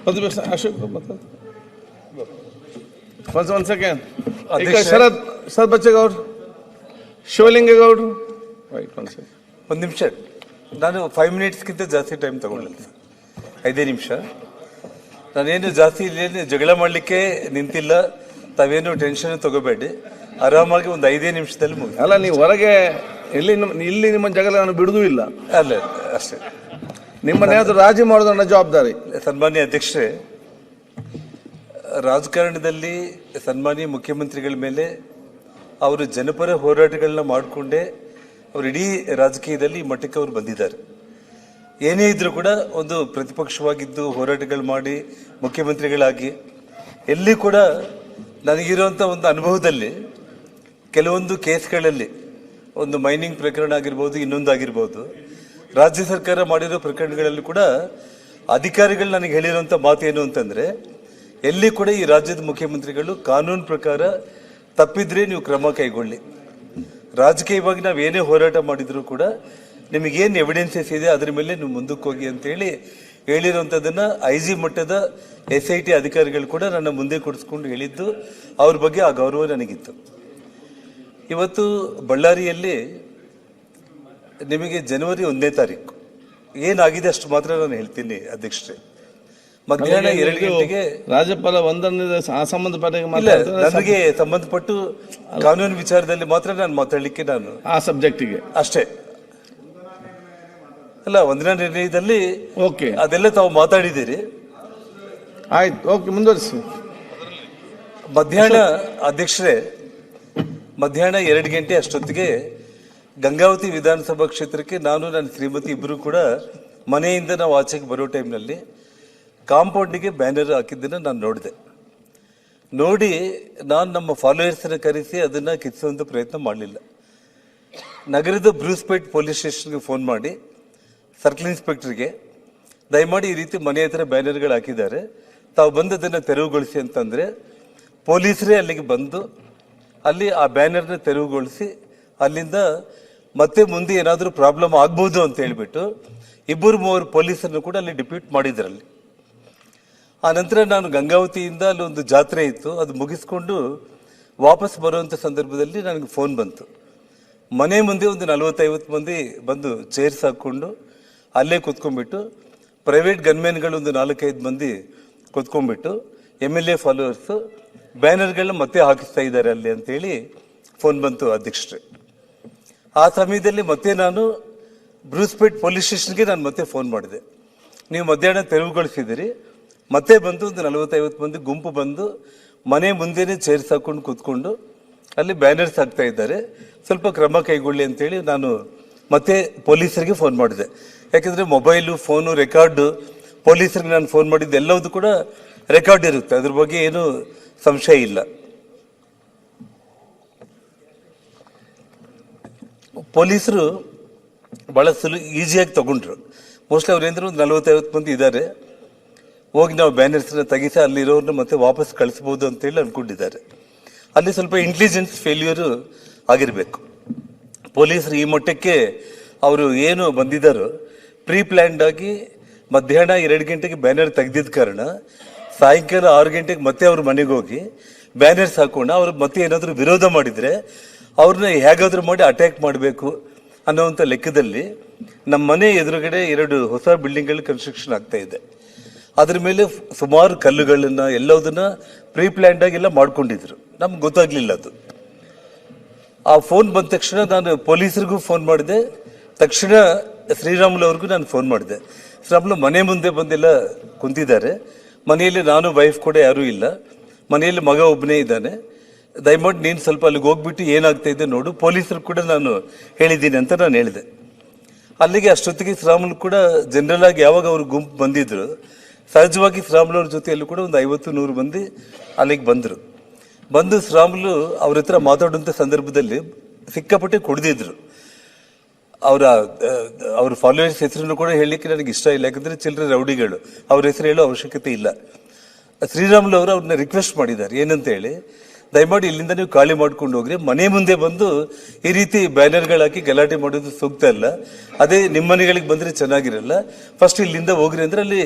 ಒಂದು ನಿಮಿಷ ಅಶೋಕ್ ಒಂದು ಸೆಕೆಂಡ್ ಶರತ್ ಬಚ್ಚೇಗೌಡ್ರು ಶಿವಲಿಂಗೇಗೌಡರು ರೈಟ್ ಒಂದು ನಿಮಿಷ. ನಾನು 5 ಮಿನಿಟ್ಸ್ಗಿಂತ ಜಾಸ್ತಿ ಟೈಮ್ ತಗೊಂಡಿಲ್ಲ, 5 ನಿಮಿಷ. ನಾನೇನು ಜಾಸ್ತಿ ಇಲ್ಲೇನು ಜಗಳ ಮಾಡಲಿಕ್ಕೆ ನಿಂತಿಲ್ಲ, ತಾವೇನು ಟೆನ್ಷನ್ ತಗೋಬೇಡಿ, ಆರಾಮಾಗಿ ಒಂದು 5 ನಿಮಿಷದಲ್ಲಿ ಮುಗಿ. ಅಲ್ಲ, ನೀವು ಹೊರಗೆ ಇಲ್ಲಿ ನಿಮ್ಮ ಜಗಳ ನಾನು ಬಿಡುದೂ ಇಲ್ಲ. ಅಲ್ಲ ಅಷ್ಟೇ, ನಿಮ್ಮನ್ನೇನಾದ್ರೂ ರಾಜಿ ಮಾಡೋದು ನನ್ನ ಜವಾಬ್ದಾರಿ. ಸನ್ಮಾನ್ಯ ಅಧ್ಯಕ್ಷರೇ, ರಾಜಕಾರಣದಲ್ಲಿ ಸನ್ಮಾನ್ಯ ಮುಖ್ಯಮಂತ್ರಿಗಳ ಮೇಲೆ ಅವರು ಜನಪರ ಹೋರಾಟಗಳನ್ನ ಮಾಡಿಕೊಂಡೇ ಅವರು ಇಡೀ ರಾಜಕೀಯದಲ್ಲಿ ಈ ಮಟ್ಟಕ್ಕೆ ಅವರು ಬಂದಿದ್ದಾರೆ. ಏನೇ ಇದ್ರೂ ಕೂಡ ಒಂದು ಪ್ರತಿಪಕ್ಷವಾಗಿದ್ದು ಹೋರಾಟಗಳು ಮಾಡಿ ಮುಖ್ಯಮಂತ್ರಿಗಳಾಗಿ ಎಲ್ಲಿ ಕೂಡ ನನಗಿರುವಂಥ ಒಂದು ಅನುಭವದಲ್ಲಿ ಕೆಲವೊಂದು ಕೇಸ್ಗಳಲ್ಲಿ, ಒಂದು ಮೈನಿಂಗ್ ಪ್ರಕರಣ ಆಗಿರ್ಬೋದು, ಇನ್ನೊಂದಾಗಿರ್ಬೋದು, ರಾಜ್ಯ ಸರ್ಕಾರ ಮಾಡಿರೋ ಪ್ರಕರಣಗಳಲ್ಲಿ ಕೂಡ ಅಧಿಕಾರಿಗಳು ನನಗೆ ಹೇಳಿರುವಂಥ ಮಾತು ಏನು ಅಂತಂದರೆ, ಎಲ್ಲಿ ಕೂಡ ಈ ರಾಜ್ಯದ ಮುಖ್ಯಮಂತ್ರಿಗಳು ಕಾನೂನು ಪ್ರಕಾರ ತಪ್ಪಿದ್ರೆ ನೀವು ಕ್ರಮ ಕೈಗೊಳ್ಳಿ, ರಾಜಕೀಯವಾಗಿ ನಾವು ಏನೇ ಹೋರಾಟ ಮಾಡಿದ್ರು ಕೂಡ ನಿಮಗೇನು ಎವಿಡೆನ್ಸಸ್ ಇದೆ ಅದರ ಮೇಲೆ ನೀವು ಮುಂದಕ್ಕೆ ಹೋಗಿ ಅಂತೇಳಿ ಹೇಳಿರುವಂಥದ್ದನ್ನು IG ಮಟ್ಟದ SIT ಅಧಿಕಾರಿಗಳು ಕೂಡ ನನ್ನ ಮುಂದೆ ಕೊಡಿಸ್ಕೊಂಡು ಹೇಳಿದ್ದು, ಅವ್ರ ಬಗ್ಗೆ ಆ ಗೌರವ ನನಗಿತ್ತು. ಇವತ್ತು ಬಳ್ಳಾರಿಯಲ್ಲಿ ನಿಮಗೆ ಜನವರಿ 1ನೇ ತಾರೀಕು ಏನಾಗಿದೆ ಅಷ್ಟು ಮಾತ್ರ ನಾನು ಹೇಳ್ತೀನಿ ಅಧ್ಯಕ್ಷರೇ. ಮಧ್ಯಾಹ್ನ 2 ಗಂಟೆಗೆ ರಾಜ್ಯಪಾಲ ವಂದನೆ ಸಂಬಂಧಪಟ್ಟ ನನಗೆ ಸಂಬಂಧಪಟ್ಟು ಕಾನೂನು ವಿಚಾರದಲ್ಲಿ ಮಾತ್ರ ನಾನು ಮಾತಾಡಲಿಕ್ಕೆ ನಾನು ಆ ಸಬ್ಜೆಕ್ಟಿಗೆ ಅಷ್ಟೇ ಅಲ್ಲ, ವಂದನಾ ನಿರ್ಣಯದಲ್ಲಿ ಓಕೆ ಅದೆಲ್ಲ ತಾವು ಮಾತಾಡಿದ್ದೀರಿ. ಆಯ್ತು, ಓಕೆ, ಮುಂದುವರಿಸಿ. ಮಧ್ಯಾಹ್ನ ಅಧ್ಯಕ್ಷರೇ, ಮಧ್ಯಾಹ್ನ 2 ಗಂಟೆ ಅಷ್ಟೊತ್ತಿಗೆ ಗಂಗಾವತಿ ವಿಧಾನಸಭಾ ಕ್ಷೇತ್ರಕ್ಕೆ ನಾನು ನನ್ನ ಶ್ರೀಮತಿ ಇಬ್ಬರು ಕೂಡ ಮನೆಯಿಂದ ನಾವು ಆಚೆಗೆ ಬರೋ ಟೈಮ್ನಲ್ಲಿ ಕಾಂಪೌಂಡಿಗೆ ಬ್ಯಾನರ್ ಹಾಕಿದ್ದನ್ನು ನಾನು ನೋಡಿದೆ. ನೋಡಿ ನಾನು ನಮ್ಮ ಫಾಲೋಯರ್ಸನ್ನು ಕರೆಸಿ ಅದನ್ನು ಕಿತ್ಸುವಂಥ ಪ್ರಯತ್ನ ಮಾಡಲಿಲ್ಲ. ನಗರದ ಬ್ರೂಸ್ಪೇಟ್ ಪೊಲೀಸ್ ಸ್ಟೇಷನ್ಗೆ ಫೋನ್ ಮಾಡಿ ಸರ್ಕಲ್ ಇನ್ಸ್ಪೆಕ್ಟರ್ಗೆ ದಯಮಾಡಿ ಈ ರೀತಿ ಮನೆ ಹತ್ರ ಬ್ಯಾನರ್ಗಳು ಹಾಕಿದ್ದಾರೆ, ತಾವು ಬಂದು ಅದನ್ನು ತೆರವುಗೊಳಿಸಿ ಅಂತಂದರೆ ಪೊಲೀಸರೇ ಅಲ್ಲಿಗೆ ಬಂದು ಅಲ್ಲಿ ಆ ಬ್ಯಾನರ್ನ ತೆರವುಗೊಳಿಸಿ ಅಲ್ಲಿಂದ ಮತ್ತೆ ಮುಂದೆ ಏನಾದರೂ ಪ್ರಾಬ್ಲಮ್ ಆಗ್ಬೋದು ಅಂತ ಹೇಳಿಬಿಟ್ಟು 2-3 ಪೊಲೀಸರನ್ನು ಕೂಡ ಅಲ್ಲಿ ಡಿಪ್ಯೂಟ್ ಮಾಡಿದ್ರಲ್ಲಿ. ಆ ನಂತರ ನಾನು ಗಂಗಾವತಿಯಿಂದ ಅಲ್ಲಿ ಒಂದು ಜಾತ್ರೆ ಇತ್ತು, ಅದು ಮುಗಿಸ್ಕೊಂಡು ವಾಪಸ್ ಬರುವಂಥ ಸಂದರ್ಭದಲ್ಲಿ ನನಗೆ ಫೋನ್ ಬಂತು. ಮನೆ ಮುಂದೆ ಒಂದು 40-50 ಮಂದಿ ಬಂದು ಚೇರ್ಸ್ ಹಾಕ್ಕೊಂಡು ಅಲ್ಲೇ ಕೂತ್ಕೊಂಡ್ಬಿಟ್ಟು, ಪ್ರೈವೇಟ್ ಗನ್ಮೆನ್ಗಳು ಒಂದು 4-5 ಮಂದಿ ಕೂತ್ಕೊಂಡ್ಬಿಟ್ಟು MLA ಫಾಲೋವರ್ಸು ಬ್ಯಾನರ್ಗಳನ್ನ ಮತ್ತೆ ಹಾಕಿಸ್ತಾ ಇದ್ದಾರೆ ಅಲ್ಲಿ ಅಂತೇಳಿ ಫೋನ್ ಬಂತು ಅಧ್ಯಕ್ಷರೇ. ಆ ಸಮಯದಲ್ಲಿ ಮತ್ತೆ ನಾನು ಬ್ರೂಸ್ಪೇಟ್ ಪೊಲೀಸ್ ಸ್ಟೇಷನ್ಗೆ ನಾನು ಮತ್ತೆ ಫೋನ್ ಮಾಡಿದೆ, ನೀವು ಮಧ್ಯಾಹ್ನ ತೆರವುಗೊಳಿಸಿದ್ದೀರಿ, ಮತ್ತೆ ಬಂದು ಒಂದು 40-50 ಮಂದಿ ಗುಂಪು ಬಂದು ಮನೆ ಮುಂದೆನೇ ಚೇರ್ಸ್ ಹಾಕೊಂಡು ಕೂತ್ಕೊಂಡು ಅಲ್ಲಿ ಬ್ಯಾನರ್ಸ್ ಹಾಕ್ತಾ ಇದ್ದಾರೆ, ಸ್ವಲ್ಪ ಕ್ರಮ ಕೈಗೊಳ್ಳಿ ಅಂತೇಳಿ ನಾನು ಮತ್ತೆ ಪೊಲೀಸರಿಗೆ ಫೋನ್ ಮಾಡಿದೆ. ಯಾಕೆಂದರೆ ಮೊಬೈಲು, ಫೋನು, ರೆಕಾರ್ಡು, ಪೊಲೀಸರಿಗೆ ನಾನು ಫೋನ್ ಮಾಡಿದ್ದು ಎಲ್ಲವೂ ಕೂಡ ರೆಕಾರ್ಡ್ ಇರುತ್ತೆ, ಅದ್ರ ಬಗ್ಗೆ ಏನು ಸಂಶಯ ಇಲ್ಲ. ಪೊಲೀಸರು ಭಾಳ ಈಸಿಯಾಗಿ ತಗೊಂಡ್ರು. ಮೋಸ್ಟ್ಲಿ ಅವ್ರೇಂದ್ರೆ ಒಂದು 40-50 ಮಂದಿ ಇದ್ದಾರೆ, ಹೋಗಿ ನಾವು ಬ್ಯಾನರ್ಸ್ನ ತೆಗಿಸಿ ಅಲ್ಲಿರೋರನ್ನ ಮತ್ತೆ ವಾಪಸ್ ಕಳಿಸ್ಬೋದು ಅಂತೇಳಿ ಅಂದ್ಕೊಂಡಿದ್ದಾರೆ. ಅಲ್ಲಿ ಸ್ವಲ್ಪ ಇಂಟೆಲಿಜೆನ್ಸ್ ಫೇಲ್ಯೂರು ಆಗಿರಬೇಕು. ಪೊಲೀಸರು ಈ ಮಟ್ಟಕ್ಕೆ ಅವರು ಏನು ಬಂದಿದ್ದಾರೋ ಪ್ರೀ ಪ್ಲ್ಯಾನ್ಡ್ ಆಗಿ ಮಧ್ಯಾಹ್ನ 2 ಗಂಟೆಗೆ ಬ್ಯಾನರ್ ತೆಗೆದಿದ್ದ ಕಾರಣ ಸಾಯಂಕಾಲ 6 ಗಂಟೆಗೆ ಮತ್ತೆ ಅವ್ರ ಮನೆಗೆ ಹೋಗಿ ಬ್ಯಾನರ್ಸ್ ಹಾಕೊಂಡು ಅವ್ರು ಮತ್ತೆ ಏನಾದರೂ ವಿರೋಧ ಮಾಡಿದರೆ ಅವ್ರನ್ನ ಹೇಗಾದರೂ ಮಾಡಿ ಅಟ್ಯಾಕ್ ಮಾಡಬೇಕು ಅನ್ನೋವಂಥ ಲೆಕ್ಕದಲ್ಲಿ ನಮ್ಮ ಮನೆ ಎದುರುಗಡೆ 2 ಹೊಸ ಬಿಲ್ಡಿಂಗ್ಗಳು ಕನ್ಸ್ಟ್ರಕ್ಷನ್ ಆಗ್ತಾ ಇದೆ. ಅದ್ರ ಮೇಲೆ ಸುಮಾರು ಕಲ್ಲುಗಳನ್ನ ಎಲ್ಲದನ್ನ ಪ್ರೀ ಪ್ಲ್ಯಾನ್ಡ್ ಆಗಿ ಎಲ್ಲ ಮಾಡ್ಕೊಂಡಿದ್ರು, ನಮ್ಗೆ ಗೊತ್ತಾಗ್ಲಿಲ್ಲ ಅದು. ಆ ಫೋನ್ ಬಂದ ತಕ್ಷಣ ನಾನು ಪೊಲೀಸರಿಗೂ ಫೋನ್ ಮಾಡಿದೆ, ತಕ್ಷಣ ಶ್ರೀರಾಮುಲು ಅವ್ರಿಗೂ ನಾನು ಫೋನ್ ಮಾಡಿದೆ. ಶ್ರೀರಾಮುಲು ಮನೆ ಮುಂದೆ ಬಂದೆಲ್ಲ ಕುಂತಿದ್ದಾರೆ, ಮನೆಯಲ್ಲಿ ನಾನು ವೈಫ್ ಕೂಡ ಯಾರೂ ಇಲ್ಲ, ಮನೆಯಲ್ಲಿ ಮಗ ಒಬ್ಬನೇ ಇದ್ದಾನೆ, ದಯಮಾಡಿ ನೀನು ಸ್ವಲ್ಪ ಅಲ್ಲಿಗೆ ಹೋಗ್ಬಿಟ್ಟು ಏನಾಗ್ತಾ ಇದೆ ನೋಡು, ಪೊಲೀಸರು ಕೂಡ ನಾನು ಹೇಳಿದ್ದೀನಿ ಅಂತ ನಾನು ಹೇಳಿದೆ. ಅಲ್ಲಿಗೆ ಅಷ್ಟೊತ್ತಿಗೆ ಶ್ರೀರಾಮುಲು ಕೂಡ ಜನರಲ್ ಆಗಿ ಯಾವಾಗ ಅವ್ರ ಗುಂಪು ಬಂದಿದ್ರು ಸಹಜವಾಗಿ ಶ್ರೀರಾಮುಲು ಅವ್ರ ಜೊತೆಯಲ್ಲೂ ಕೂಡ ಒಂದು 50-100 ಮಂದಿ ಅಲ್ಲಿಗೆ ಬಂದರು. ಬಂದು ಶ್ರೀರಾಮುಲು ಅವ್ರ ಹತ್ರ ಮಾತಾಡುವಂಥ ಸಂದರ್ಭದಲ್ಲಿ ಸಿಕ್ಕಾಪಟ್ಟೆ ಕುಡಿದಿದ್ರು. ಅವ್ರ ಫಾಲೋವರ್ಸ್ ಹೆಸರನ್ನು ಕೂಡ ಹೇಳಲಿಕ್ಕೆ ನನಗೆ ಇಷ್ಟ ಇಲ್ಲ, ಯಾಕಂದರೆ ಚಿಲ್ಲರೆ ರೌಡಿಗಳು, ಅವ್ರ ಹೆಸರು ಹೇಳೋ ಅವಶ್ಯಕತೆ ಇಲ್ಲ. ಶ್ರೀರಾಮುಲು ಅವರು ಅವ್ರನ್ನ ರಿಕ್ವೆಸ್ಟ್ ಮಾಡಿದ್ದಾರೆ ಏನಂತ ಹೇಳಿ, ದಯಮಾಡಿ ಇಲ್ಲಿಂದ ನೀವು ಖಾಲಿ ಮಾಡ್ಕೊಂಡು ಹೋಗ್ರಿ, ಮನೆ ಮುಂದೆ ಬಂದು ಈ ರೀತಿ ಬ್ಯಾನರ್ಗಳು ಹಾಕಿ ಗಲಾಟೆ ಮಾಡೋದು ಸೂಕ್ತ ಅಲ್ಲ, ಅದೇ ನಿಮ್ಮ ಮನೆಗಳಿಗೆ ಬಂದರೆ ಚೆನ್ನಾಗಿರಲ್ಲ, ಫಸ್ಟ್ ಇಲ್ಲಿಂದ ಹೋಗ್ರಿ ಅಂದರೆ ಅಲ್ಲಿ